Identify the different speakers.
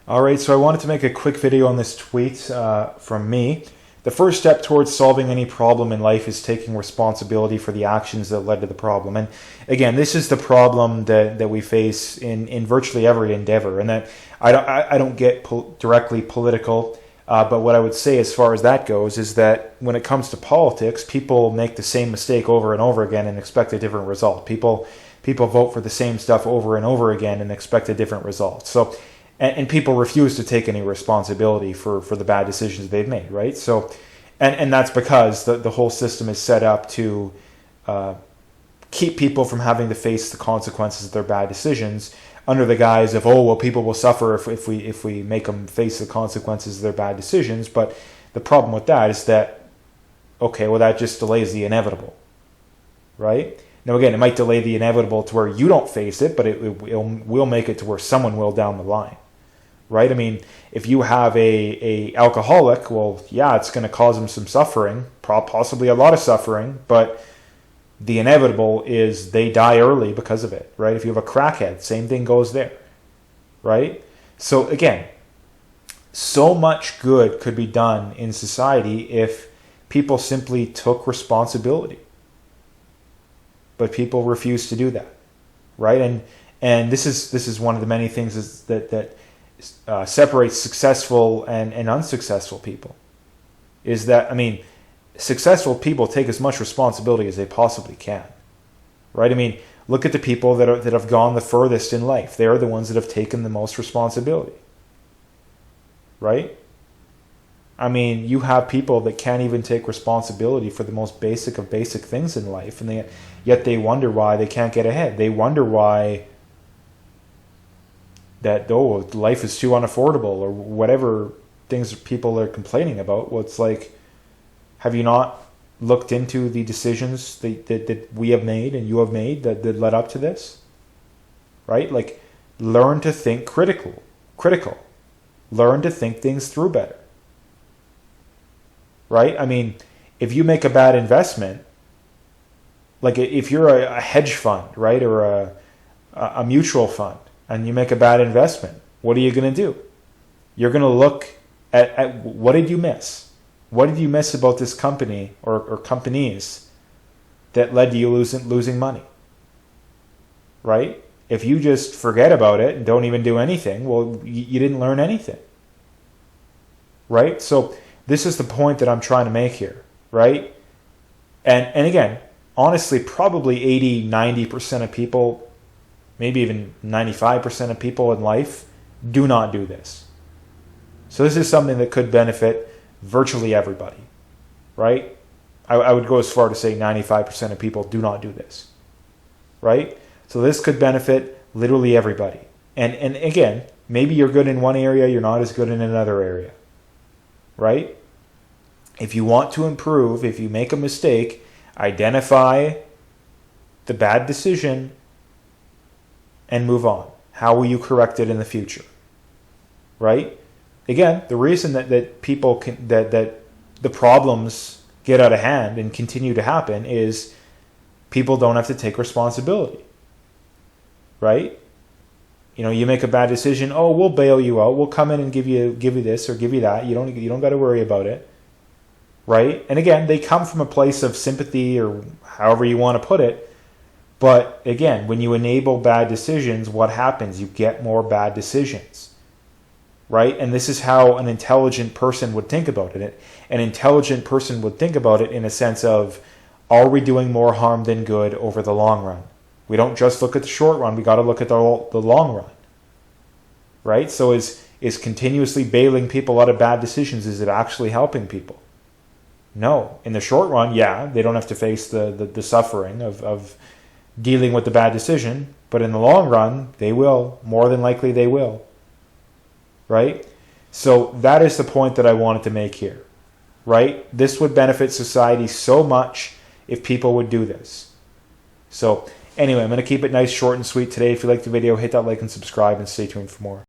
Speaker 1: All right, so I wanted to make a quick video on this tweet from me. The first step towards solving any problem in life is taking responsibility for the actions that led to the problem. And again, this is the problem that we face in virtually every endeavor. And that I don't get directly political, but what I would say as far as that goes is that when it comes to politics, people make the same mistake over and over again and expect a different result. People vote for the same stuff over and over again and expect a different result. So. And people refuse to take any responsibility for the bad decisions they've made, right? So, and that's because the whole system is set up to keep people from having to face the consequences of their bad decisions under the guise of, oh, well, people will suffer if we make them face the consequences of their bad decisions. But the problem with that is that, okay, well, that just delays the inevitable, right? Now, again, it might delay the inevitable to where you don't face it, but it will make it to where someone will down the line. Right? I mean, if you have a alcoholic, well, yeah, it's going to cause them some suffering, possibly a lot of suffering, but the inevitable is they die early because of it, right? If you have a crackhead, same thing goes there, right? So again, so much good could be done in society if people simply took responsibility, but people refuse to do that, right? And this is one of the many things that separates successful and unsuccessful people, is that, I mean, successful people take as much responsibility as they possibly can, right? I mean, look at the people that have gone the furthest in life. They're the ones that have taken the most responsibility, right? I mean, you have people that can't even take responsibility for the most basic of basic things in life, and yet they wonder why they can't get ahead. They wonder why that, oh, life is too unaffordable, or whatever things people are complaining about. Well, it's like, have you not looked into the decisions that we have made and you have made that led up to this? Right? Like, learn to think critical. Learn to think things through better. Right? I mean, if you make a bad investment, like if you're a hedge fund, right, or a mutual fund, and you make a bad investment, what are you going to do? You're going to look at what did you miss? What did you miss about this company or companies that led to you losing money? Right? If you just forget about it and don't even do anything, well, you didn't learn anything. Right? So this is the point that I'm trying to make here, right? And again, honestly, probably 80-90% of people, maybe even 95% of people in life, do not do this. So this is something that could benefit virtually everybody, right? I would go as far to say 95% of people do not do this, right? So this could benefit literally everybody. And again, maybe you're good in one area, you're not as good in another area, right? If you want to improve, if you make a mistake, identify the bad decision and move on. How will you correct it in the future? Right? Again, the reason that people can, that the problems get out of hand and continue to happen is people don't have to take responsibility. Right? You know, you make a bad decision, oh, we'll bail you out. We'll come in and give you this or give you that. You don't got to worry about it. Right? And again, they come from a place of sympathy, or however you want to put it. But again, when you enable bad decisions, what happens? You get more bad decisions, right? And this is how an intelligent person would think about it. An intelligent person would think about it in a sense of, are we doing more harm than good over the long run? We don't just look at the short run. We got to look at the long run, right? So is continuously bailing people out of bad decisions, is it actually helping people? No. In the short run, yeah, they don't have to face the suffering of dealing with the bad decision, but in the long run, they will. More than likely, they will. Right? So that is the point that I wanted to make here. Right? This would benefit society so much if people would do this. So anyway, I'm going to keep it nice, short, and sweet today. If you liked the video, hit that like and subscribe, and stay tuned for more.